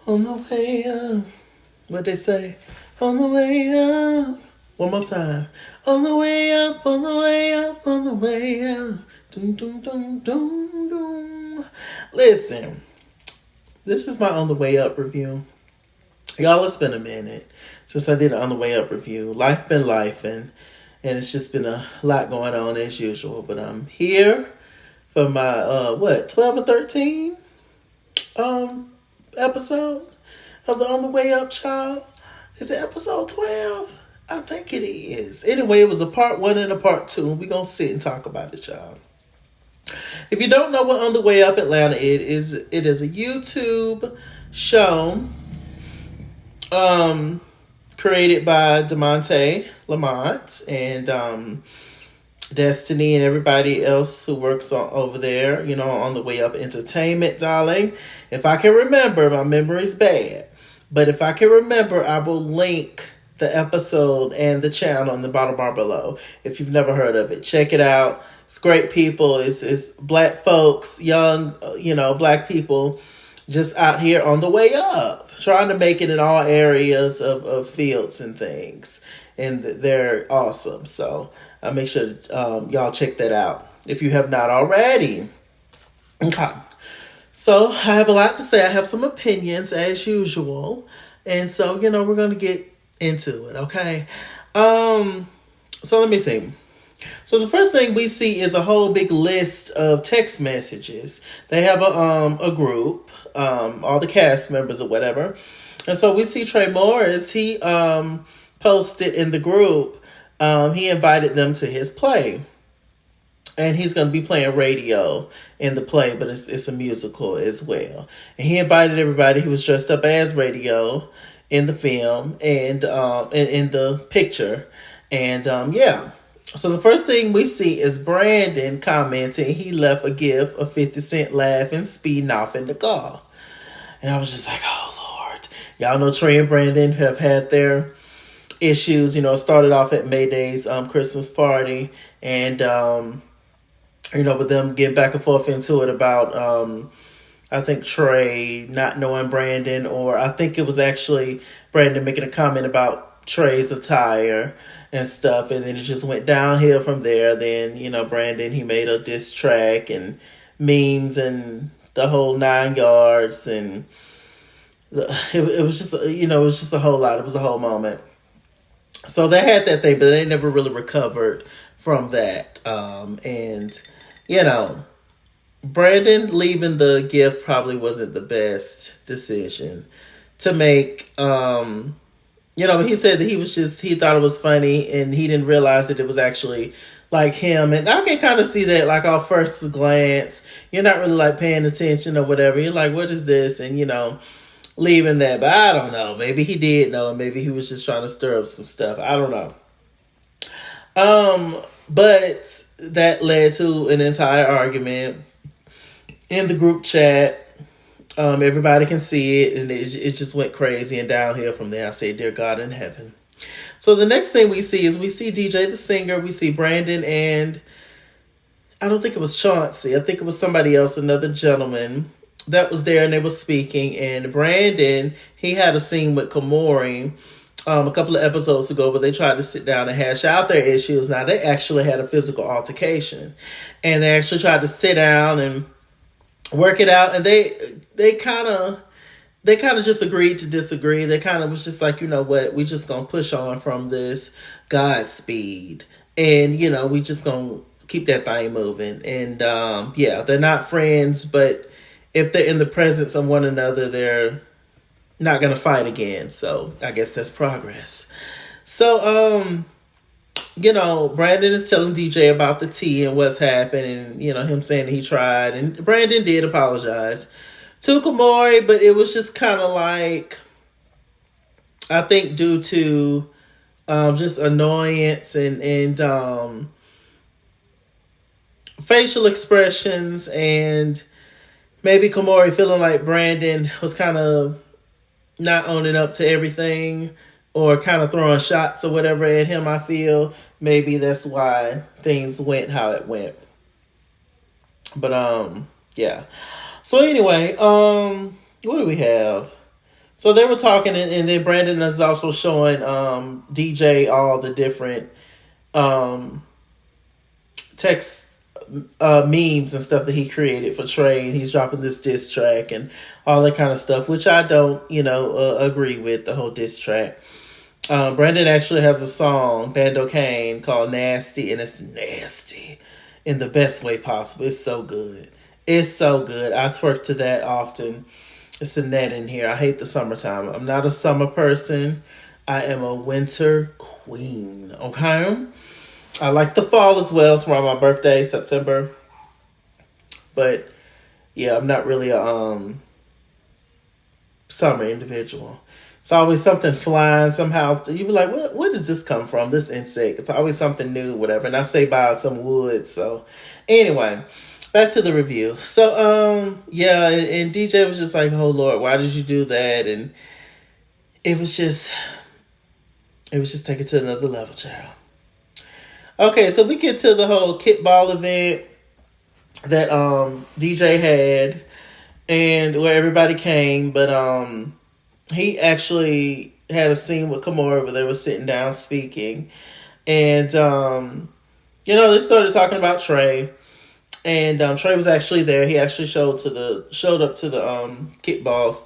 On the way up. What they say? On the way up. One more time. On the way up, on the way up, on the way up. Dum, dum, dum, dum, dum. Listen, this is my On the Way Up review. Y'all, it's been a minute since I did an On the Way Up review. Life been life, and it's just been a lot going on as usual. But I'm here for my 12 or 13 episode of the On the Way Up, child. Is it episode 12? I think it is. Anyway, it was a part 1 and a part 2. We're going to sit and talk about it, y'all. If you don't know what On the Way Up Atlanta is, it is a YouTube show created by DeMonte Lamont and Destiny and everybody else who works over there, On the Way Up Entertainment, darling. If I can remember, my memory's bad. But if I can remember, I will link the episode and the channel in the bottom bar below. If you've never heard of it, check it out. It's great people. It's black folks, young, black people just out here on the way up, trying to make it in all areas of fields and things. And they're awesome. So make sure y'all check that out if you have not already. Okay. So I have a lot to say. I have some opinions as usual. And so, we're going to get into it, okay? So let me see. So the first thing we see is a whole big list of text messages. They have a group, all the cast members or whatever. And so we see Trey Morris, he posted in the group, he invited them to his play. And he's going to be playing radio in the play, but it's a musical as well. And he invited everybody. He was dressed up as radio in the film and in the picture. And so the first thing we see is Brandon commenting. He left a gif of 50 Cent laughing, speeding off in the car. And I was just like, oh, Lord. Y'all know Trey and Brandon have had their issues. It started off at Mayday's Christmas party. And with them getting back and forth into it about, I think Trey not knowing Brandon, or I think it was actually Brandon making a comment about Trey's attire and stuff. And then it just went downhill from there. Then, Brandon, he made a diss track and memes and the whole 9 yards. And it was just, it was just a whole lot. It was a whole moment. So they had that thing, but they never really recovered from that. Brandon leaving the gift probably wasn't the best decision to make. He said that he thought it was funny and he didn't realize that it was actually like him. And I can kind of see that, like, off first glance. You're not really like paying attention or whatever. You're like, what is this? And, leaving that. But I don't know. Maybe he did know. Maybe he was just trying to stir up some stuff. I don't know. But that led to an entire argument in the group chat. Everybody can see it, and it just went crazy and downhill from there. I say, dear God in heaven. So the next thing we see is Diijaithesinger. We see Brandon and I don't think it was Chauncey. I think it was somebody else, another gentleman that was there, and they were speaking. And Brandon, he had a scene with Kamori a couple of episodes ago, but they tried to sit down and hash out their issues. Now, they actually had a physical altercation, and they actually tried to sit down and work it out. And they kind of just agreed to disagree. They kind of was just like, what, we just gonna push on from this Godspeed, and we just gonna keep that thing moving. And they're not friends, but if they're in the presence of one another, they're not going to fight again. So I guess that's progress. So, Brandon is telling DJ about the tea and what's happened, and, him saying that he tried. And Brandon did apologize to Kamori, but it was just kind of like, I think due to just annoyance and facial expressions, and maybe Kamori feeling like Brandon was kind of not owning up to everything, or kind of throwing shots or whatever at him. I feel maybe that's why things went how it went. But yeah. So anyway, what do we have? So they were talking, and then Brandon is also showing DJ all the different um, text memes and stuff that he created for Trey, and he's dropping this diss track and all that kind of stuff, which I don't, agree with the whole diss track. Brandon actually has a song, Bando Kane, called Nasty, and it's nasty in the best way possible. It's so good. It's so good. I twerk to that often. It's a net in here. I hate the summertime. I'm not a summer person. I am a winter queen. Okay? I like the fall as well. It's around my birthday, September. But yeah, I'm not really a summer individual. It's always something flying somehow. You be like, where does this come from? This insect. It's always something new, whatever. And I stay by some wood. So anyway, back to the review. So yeah, and DJ was just like, oh Lord, why did you do that? And it was just taken to another level, child. Okay, so we get to the whole kickball event that DJ had, and where everybody came, but he actually had a scene with Kimura where they were sitting down speaking, and they started talking about Trey, and Trey was actually there. He actually showed up to the kickball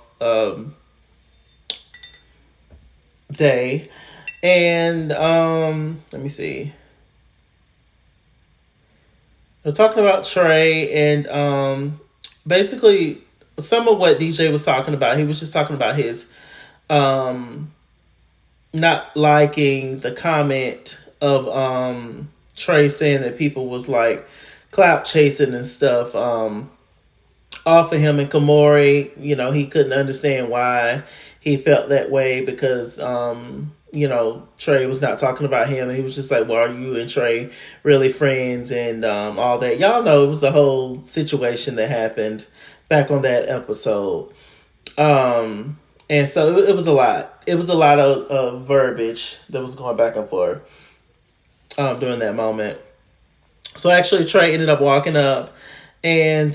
day, and let me see. We're talking about Trey, and basically some of what DJ was talking about, he was just talking about his not liking the comment of Trey saying that people was like clout chasing and stuff off of him, and Kamori, he couldn't understand why he felt that way because Trey was not talking about him, and he was just like, well, are you and Trey really friends, and all that. Y'all know it was a whole situation that happened back on that episode. And so it was a lot. It was a lot of verbiage that was going back and forth during that moment. So actually Trey ended up walking up, and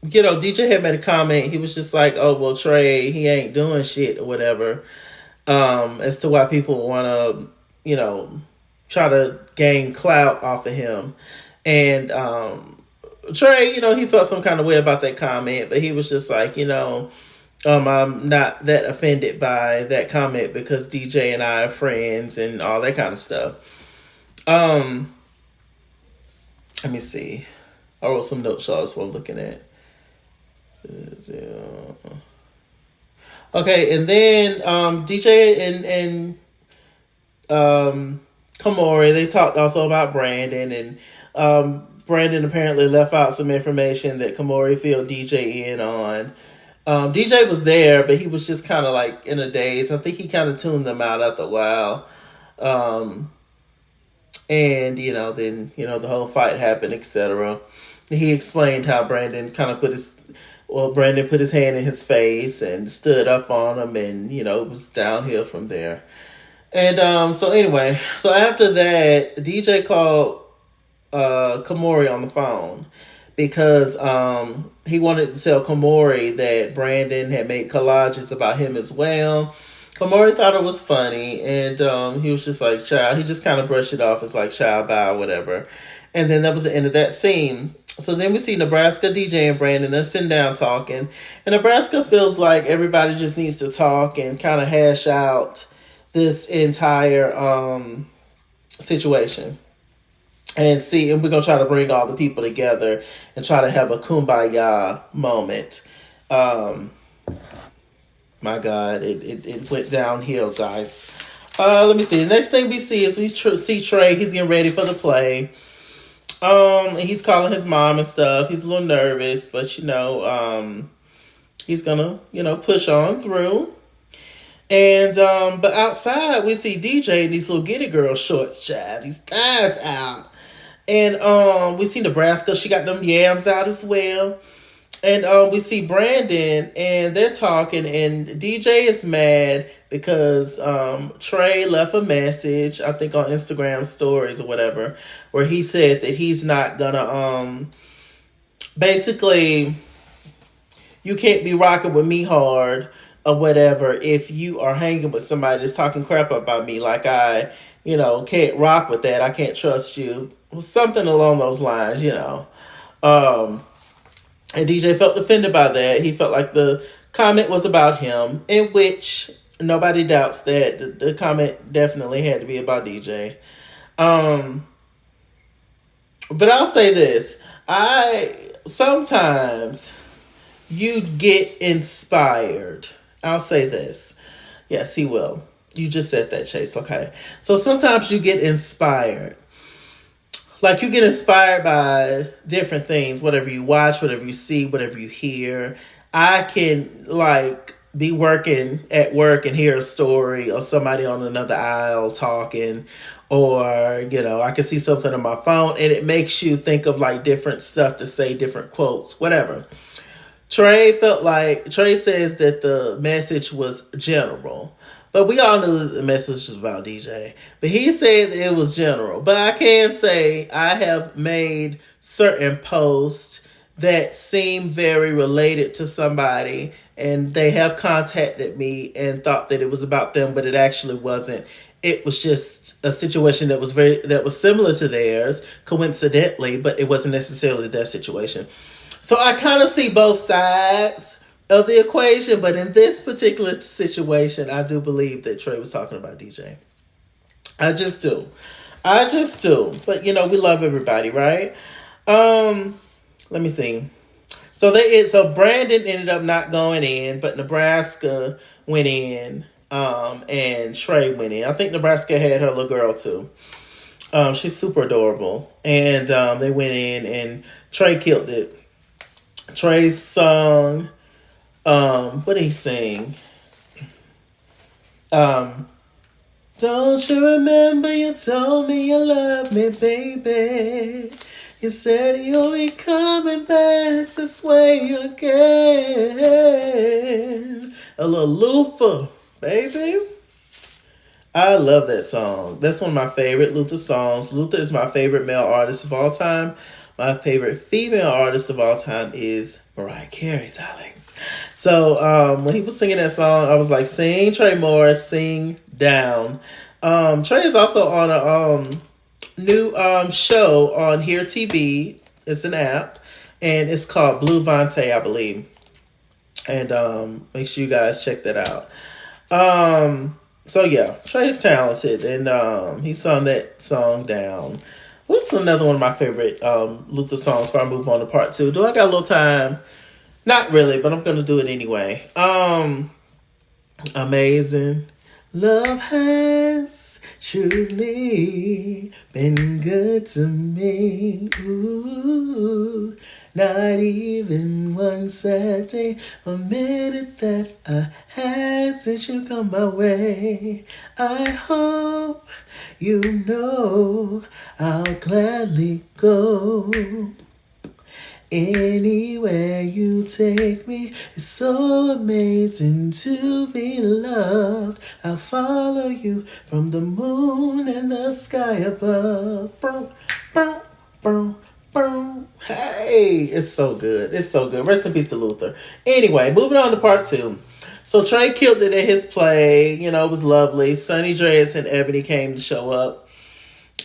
DJ had made a comment. He was just like, oh, well, Trey, he ain't doing shit or whatever. As to why people want to, try to gain clout off of him. And Trey, he felt some kind of way about that comment, but he was just like, I'm not that offended by that comment because DJ and I are friends and all that kind of stuff. Let me see. I wrote some notes, y'all, that's what I'm looking at. Okay, and then DJ and Kamori, they talked also about Brandon, and Brandon apparently left out some information that Kamori filled DJ in on. DJ was there, but he was just kind of like in a daze. I think he kind of tuned them out after a while. And, then, the whole fight happened, etc. He explained how Brandon put his hand in his face and stood up on him, and, it was downhill from there. And so anyway, so after that, DJ called Kamori on the phone because he wanted to tell Kamori that Brandon had made collages about him as well. Kamori thought it was funny, and he was just like, child, he just kind of brushed it off as like, child, bye, whatever. And then that was the end of that scene. So then we see Nebraska, DJ, and Brandon. They're sitting down talking. And Nebraska feels like everybody just needs to talk and kind of hash out this entire situation. And we're going to try to bring all the people together and try to have a kumbaya moment. My God, it went downhill, guys. Let me see. The next thing we see is we see Trey. He's getting ready for the play. And he's calling his mom and stuff. He's a little nervous, but he's gonna, push on through. And but outside we see DJ in these little Giddy Girl shorts, child. These thighs out. And we see Nebraska. She got them yams out as well. And we see Brandon, and they're talking, and DJ is mad because Trey left a message, I think on Instagram stories or whatever, where he said that he's not gonna basically, you can't be rocking with me hard or whatever if you are hanging with somebody that's talking crap about me. Like I, can't rock with that. I can't trust you. Something along those lines, And DJ felt offended by that. He felt like the comment was about him, in which nobody doubts that the comment definitely had to be about DJ. But I'll say this. Sometimes you get inspired. I'll say this. Yes, he will. You just said that, Chase. Okay. So sometimes you get inspired. Like you get inspired by different things, whatever you watch, whatever you see, whatever you hear. I can be working at work and hear a story or somebody on another aisle talking, or, I can see something on my phone and it makes you think of different stuff to say, different quotes, whatever. Trey says that the message was general. But we all knew that the message was about DJ. But he said it was general. But I can say I have made certain posts that seem very related to somebody, and they have contacted me and thought that it was about them, but it actually wasn't. It was just a situation that was similar to theirs, coincidentally, but it wasn't necessarily their situation. So I kind of see both sides of the equation, but in this particular situation, I do believe that Trey was talking about DJ. I just do. But we love everybody, right? Let me see. So Brandon ended up not going in, but Nebraska went in, and Trey went in. I think Nebraska had her little girl too. She's super adorable, and they went in, and Trey killed it. Trey sung. What did he sing? Don't you remember you told me you loved me, baby? You said you'll be coming back this way again. A little Luther, baby. I love that song. That's one of my favorite Luther songs. Luther is my favorite male artist of all time. My favorite female artist of all time is Mariah Carey, darlings. So when he was singing that song, I was like, sing, Trey Morris, sing down. Trey is also on a new show on Here TV. It's an app, and it's called Blue Vante, I believe. And make sure you guys check that out. So yeah, Trey's talented, and he sung that song down. What's another one of my favorite Luther songs before I move on to part 2? Do I got a little time? Not really, but I'm going to do it anyway. Amazing. Love has truly been good to me. Ooh, not even one sad day or minute that I had since you come my way. I hope you know I'll gladly go anywhere you take me. It's so amazing to be loved. I'll follow you from the moon and the sky above. Boom, boom, boom, boom. Hey, it's so good. It's so good. Rest in peace to Luther. Anyway, moving on to part 2. So Trey killed it at his play. It was lovely. Sunnidread and Ebony came to show up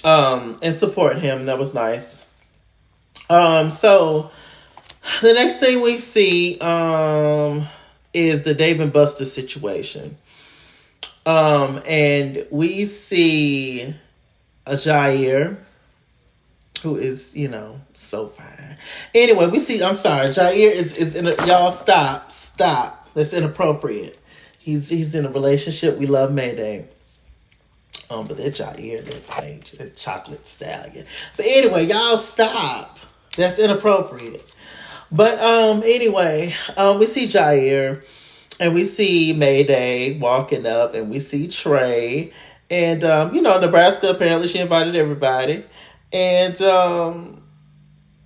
and support him. That was nice. So the next thing we see is the Dave and Buster situation. And we see a Jair who is, so fine. Anyway, we see, I'm sorry, Jair is in y'all stop. That's inappropriate. He's in a relationship. We love Mayday. But that Jair, that chocolate stallion. But anyway, y'all stop. That's inappropriate. But anyway, we see Jair and we see Mayday walking up, and we see Trey. And Nebraska, apparently she invited everybody. And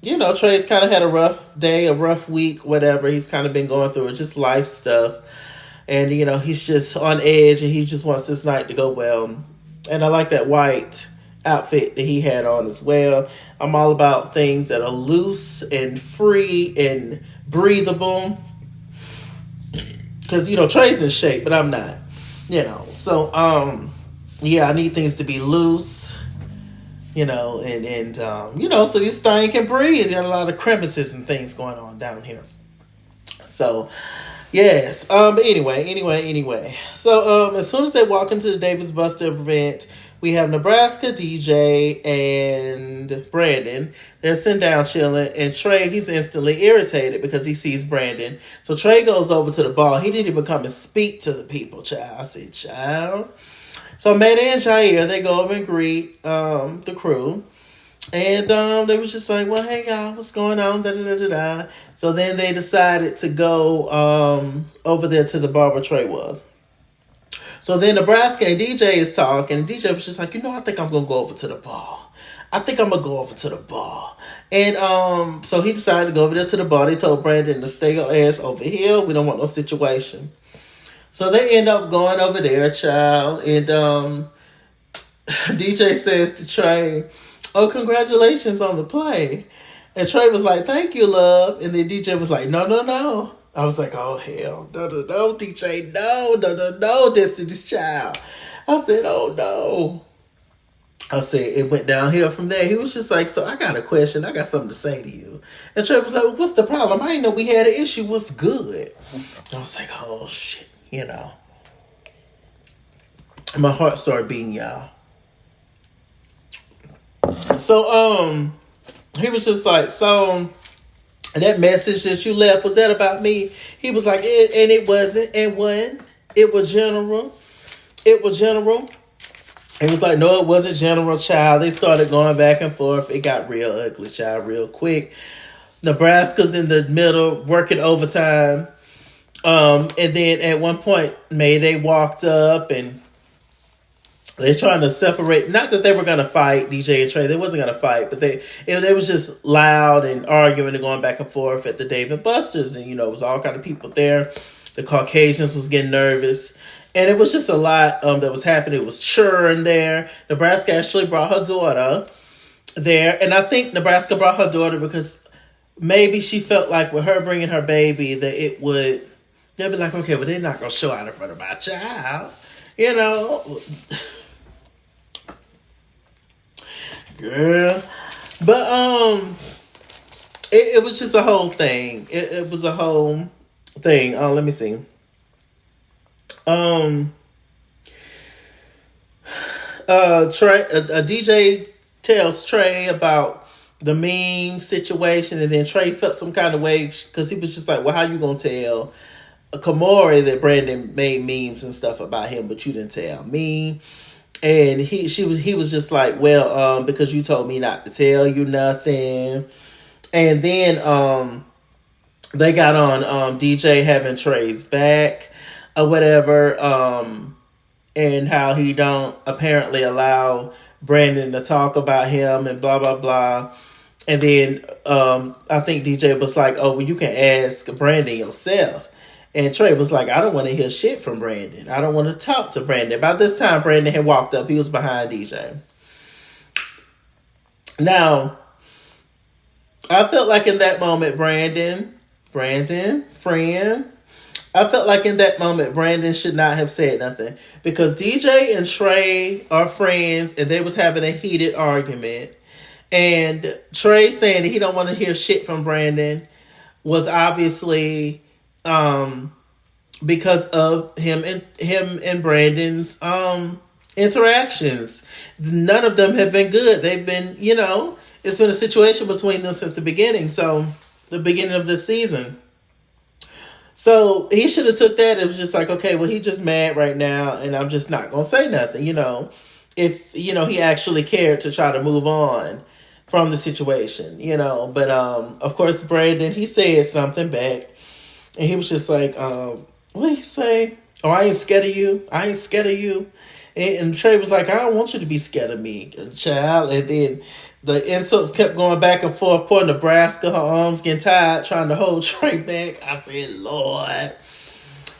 Trey's kind of had a rough day, a rough week, whatever. He's kind of been going through it, just life stuff. And, he's just on edge, and he just wants this night to go well. And I like that white outfit that he had on as well. I'm all about things that are loose and free and breathable. Because, Trey's in shape, but I'm not. So, yeah, I need things to be loose, and so this thing can breathe. Got a lot of crevices and things going on down here. So, yes. But anyway. So, as soon as they walk into the Davis Buster event, we have Nebraska, DJ, and Brandon. They're sitting down chilling, and Trey, he's instantly irritated because he sees Brandon. So Trey goes over to the bar. He didn't even come and speak to the people, child. I said, child. So Mayday and Jair, they go over and greet the crew. And they was just like, well, hey, y'all, what's going on? Da-da-da-da-da. So then they decided to go over there to the bar where Trey was. So then Nebraska and DJ is talking. And DJ was just like, I think I'm going to go over to the bar. And so he decided to go over there to the bar. They told Brandon to stay your ass over here. We don't want no situation. So they end up going over there, child. And DJ says to Trey, oh, congratulations on the play. And Trey was like, thank you, love. And then DJ was like, no. I was like, oh, hell, no, DJ, no, Destiny's Child. I said, oh, no. I said, it went downhill from there. He was just like, so I got a question. I got something to say to you. And Trey was like, well, what's the problem? I didn't know we had an issue. What's good? I was like, oh, shit, My heart started beating, y'all. So, he was just like, so that message that you left, was that about me? He was like, and it wasn't. And when it was general. It was like, no, it wasn't general, child. They started going back and forth. It got real ugly, child, real quick. Nebraska's in the middle, working overtime. And then at one point, Mayday walked up and they're trying to separate. Not that they were going to fight, DJ and Trey. They wasn't going to fight, but they was just loud and arguing and going back and forth at the Dave and Buster's. And, it was all kind of people there. The Caucasians was getting nervous. And it was just a lot that was happening. It was churn there. Nebraska actually brought her daughter there. And I think Nebraska brought her daughter because maybe she felt like with her bringing her baby that they'd be like, okay, well, they're not going to show out in front of my child. Girl. But it was just a whole thing. It was a whole thing. Let me see. DJ tells Trey about the meme situation, and then Trey felt some kind of way because he was just like, well, how you gonna tell Kamori that Brandon made memes and stuff about him, but you didn't tell me? And he was just like, well, because you told me not to tell you nothing. And then they got on DJ having Trey's back or whatever, and how he don't apparently allow Brandon to talk about him and blah blah blah. And then I think DJ was like, oh, well, you can ask Brandon yourself. And Trey was like, I don't want to hear shit from Brandon. I don't want to talk to Brandon. By this time, Brandon had walked up. He was behind DJ. Now, I felt like in that moment, Brandon, friend, I felt like in that moment, Brandon should not have said nothing. Because DJ and Trey are friends, and they was having a heated argument. And Trey saying that he don't want to hear shit from Brandon was obviously because of him and Brandon's interactions. None of them have been good. They've been, it's been a situation between them since the beginning. So the beginning of this season. So he should have took that. It was just like, okay, well, he just mad right now, and I'm just not gonna say nothing. If he actually cared to try to move on from the situation. But of course, Brandon, he said something back. And he was just like, what did he say? Oh, I ain't scared of you. And Trey was like, I don't want you to be scared of me, child. And then the insults kept going back and forth. Poor Nebraska, her arms getting tired, trying to hold Trey back. I said, Lord.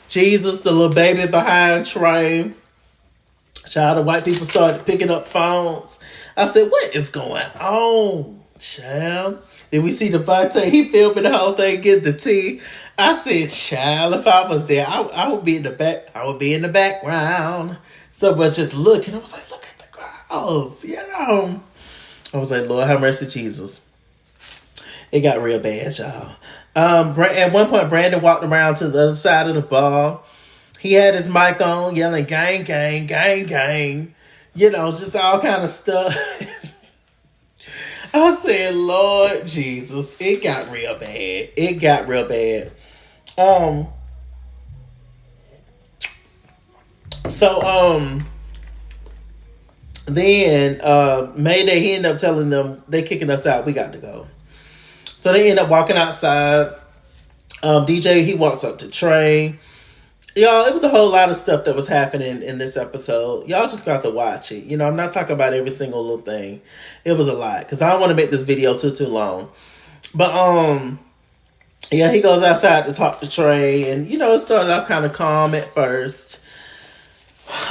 Jesus, the little baby behind Trey. Child, the white people started picking up phones. I said, what is going on, child? Then we see Devontae, he filming the whole thing, getting the tea. I said, child, if I was there, I would be in the back. I would be in the background. So, but just looking, I was like, look at the girls, you know. I was like, Lord have mercy, Jesus. It got real bad, y'all. At one point, Brandon walked around to the other side of the bar. He had his mic on, yelling, gang, gang, gang, gang. You know, just all kind of stuff. I said, Lord Jesus, it got real bad. It got real bad. Then Mayday, he ended up telling them they kicking us out. We got to go. So they end up walking outside. DJ, he walks up to Trey. Y'all, it was a whole lot of stuff that was happening in this episode. Y'all just got to watch it. You know, I'm not talking about every single little thing. It was a lot because I don't want to make this video too long. But yeah, he goes outside to talk to Trey, and you know, it started off kind of calm at first.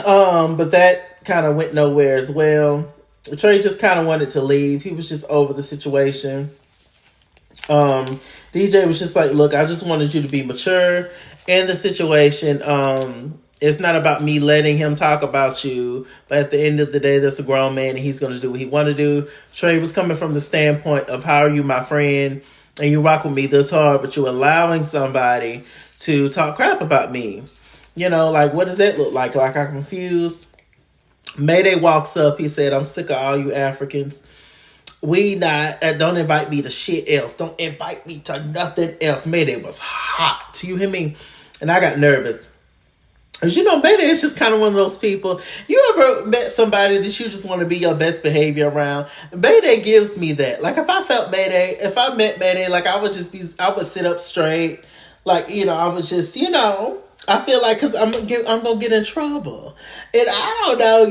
But that kind of went nowhere as well. Trey just kind of wanted to leave. He was just over the situation. DJ was just like, look, I just wanted you to be mature in the situation. It's not about me letting him talk about you, but at the end of the day, that's a grown man and he's going to do what he want to do. Trey was coming from the standpoint of, how are you my friend and you rock with me this hard, but you're allowing somebody to talk crap about me. You know, like, what does that look like? Like, I'm confused. Mayday walks up. He said, I'm sick of all you Africans. Don't invite me to shit else. Don't invite me to nothing else. Mayday was hot. You hear me? And I got nervous. Because, you know, Mayday is just kind of one of those people. You ever met somebody that you just want to be your best behavior around? Mayday gives me that. Like, if I met Mayday, like, I would sit up straight. Like, you know, I was just, you know, I feel like, because I'm going to get in trouble. And I don't know,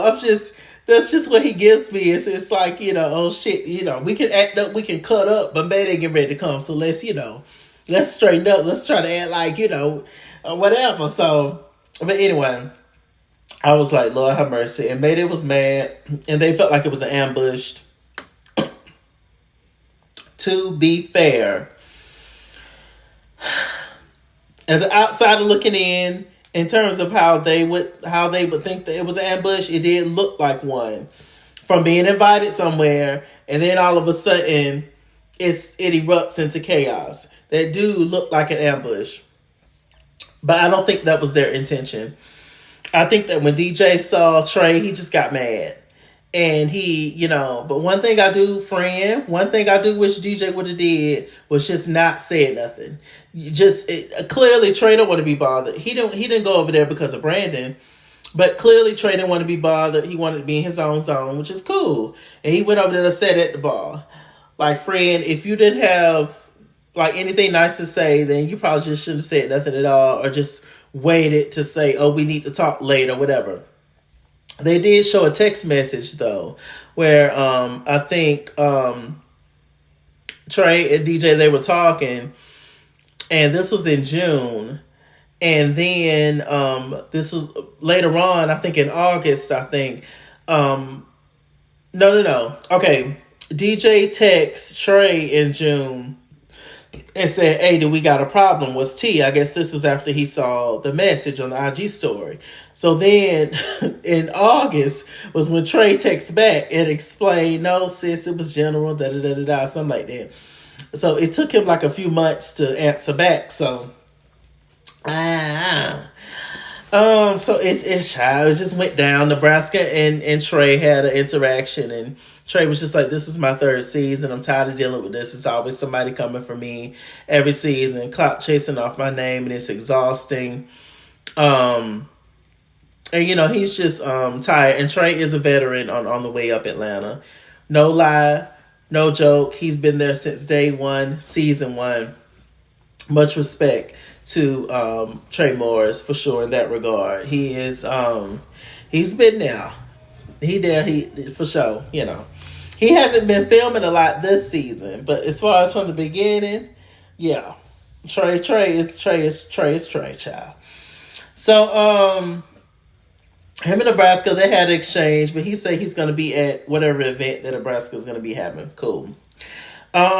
I'm just, that's just what he gives me. It's like, you know, oh shit, you know, we can act up, we can cut up, but Mayday get ready to come. So let's straighten up. Let's try to act like, you know, whatever. So, but anyway, I was like, Lord have mercy. And Mayday was mad, and they felt like it was an ambush. To be fair, as an outsider looking in terms of how they would think that it was an ambush, it did look like one. From being invited somewhere, and then all of a sudden, it erupts into chaos. That dude looked like an ambush. But I don't think that was their intention. I think that when DJ saw Trey, he just got mad. And he, you know, but one thing I do wish DJ would have did was just not said nothing. Clearly Trey don't want to be bothered. He didn't go over there because of Brandon, but clearly Trey didn't want to be bothered. He wanted to be in his own zone, which is cool. And he went over there to sit at the bar. Like, friend, if you didn't have like anything nice to say, then you probably just shouldn't have said nothing at all, or just waited to say, oh, we need to talk later, whatever. They did show a text message, though, where I think Trey and DJ, they were talking, and this was in June. And then this was later on, I think in August, I think. No. Okay, DJ texts Trey in June and said, hey, do we got a problem? Was T. I guess this was after he saw the message on the IG story. So then in August was when Trey texts back and explained, no, sis, it was general, da-da-da-da-da, something like that. So it took him like a few months to answer back. So, so it just went down. Nebraska and Trey had an interaction, and Trey was just like, this is my third season. I'm tired of dealing with this. It's always somebody coming for me every season, clout chasing off my name, and it's exhausting. And, you know, he's just tired. And Trey is a veteran on the way up Atlanta. No lie, no joke. He's been there since day one, season one. Much respect to Trey Morris, for sure, in that regard. He is, he's been there. He for sure, you know. He hasn't been filming a lot this season, but as far as from the beginning, yeah. Trey is Trey, child. So, him and Nebraska, they had an exchange, but he said he's going to be at whatever event that Nebraska is going to be having. Cool. There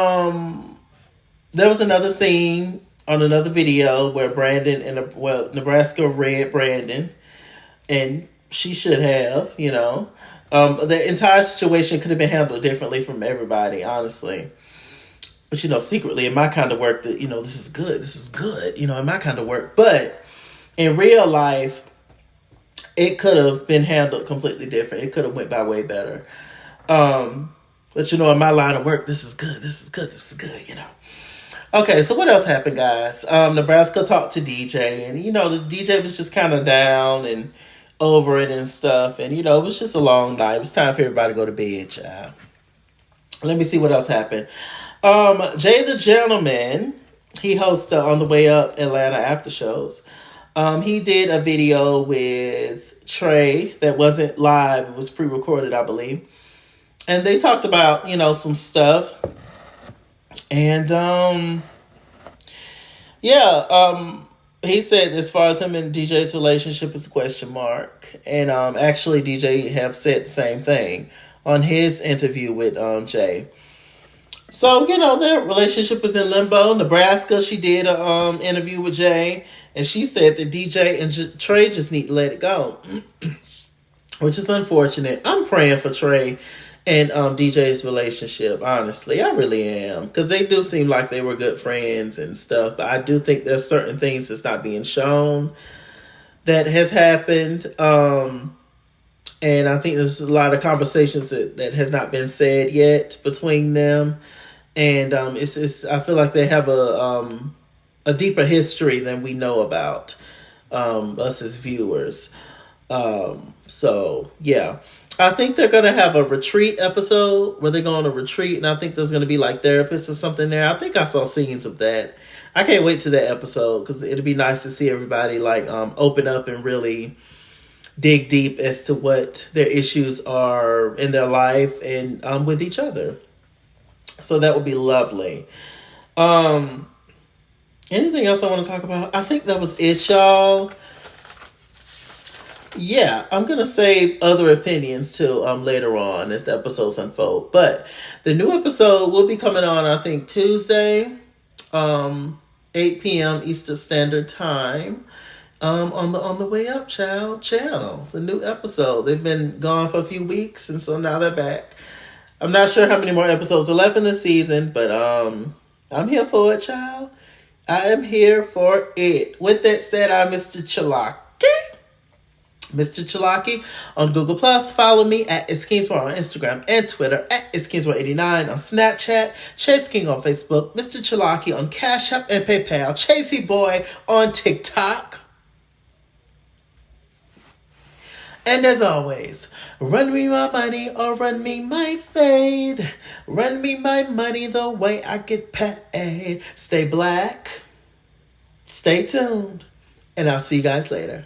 was another scene on another video where Brandon Nebraska read Brandon, and she should have, the entire situation could have been handled differently from everybody, honestly. But, secretly in my kind of work, that, this is good, in my kind of work. But in real life, it could have been handled completely different. It could have went by way better. But, in my line of work, this is good. Okay, so what else happened, guys? Nebraska talked to DJ, and, the DJ was just kind of down and over it and stuff. And, it was just a long night. It was time for everybody to go to bed, child. Let me see what else happened. Jay the Gentleman, he hosts On the Way Up Atlanta after shows. He did a video with Trey that wasn't live. It was pre-recorded, I believe. And they talked about, some stuff. And, he said as far as him and DJ's relationship is a question mark. And actually, DJ have said the same thing on his interview with Jay. So, their relationship is in limbo. Nebraska, she did an interview with Jay. And she said that DJ and Trey just need to let it go. Which is unfortunate. I'm praying for Trey and DJ's relationship, honestly. I really am. Because they do seem like they were good friends and stuff. But I do think there's certain things that's not being shown that has happened. And I think there's a lot of conversations that has not been said yet between them. And it's I feel like they have a deeper history than we know about, us as viewers. So, yeah. I think they're going to have a retreat episode where they're going to retreat, and I think there's going to be like therapists or something there. I think I saw scenes of that. I can't wait to that episode because it'll be nice to see everybody like open up and really dig deep as to what their issues are in their life and with each other. So that would be lovely. Anything else I want to talk about? I think that was it, y'all. Yeah, I'm going to save other opinions till later on as the episodes unfold. But the new episode will be coming on, I think, Tuesday, 8 p.m. Eastern Standard Time, on the Way Up channel. The new episode. They've been gone for a few weeks, and so now they're back. I'm not sure how many more episodes are left in the season, but I'm here for it, child. I am here for it. With that said, I'm MrChalaki. MrChalaki on Google+. Follow me at It's Kingsworld on Instagram and Twitter, at It's Kingsworld89 on Snapchat, Chase King on Facebook, MrChalaki on Cash App and PayPal, Chasey Boy on TikTok. And as always, run me my money or run me my fade. Run me my money the way I get paid. Stay black, stay tuned, and I'll see you guys later.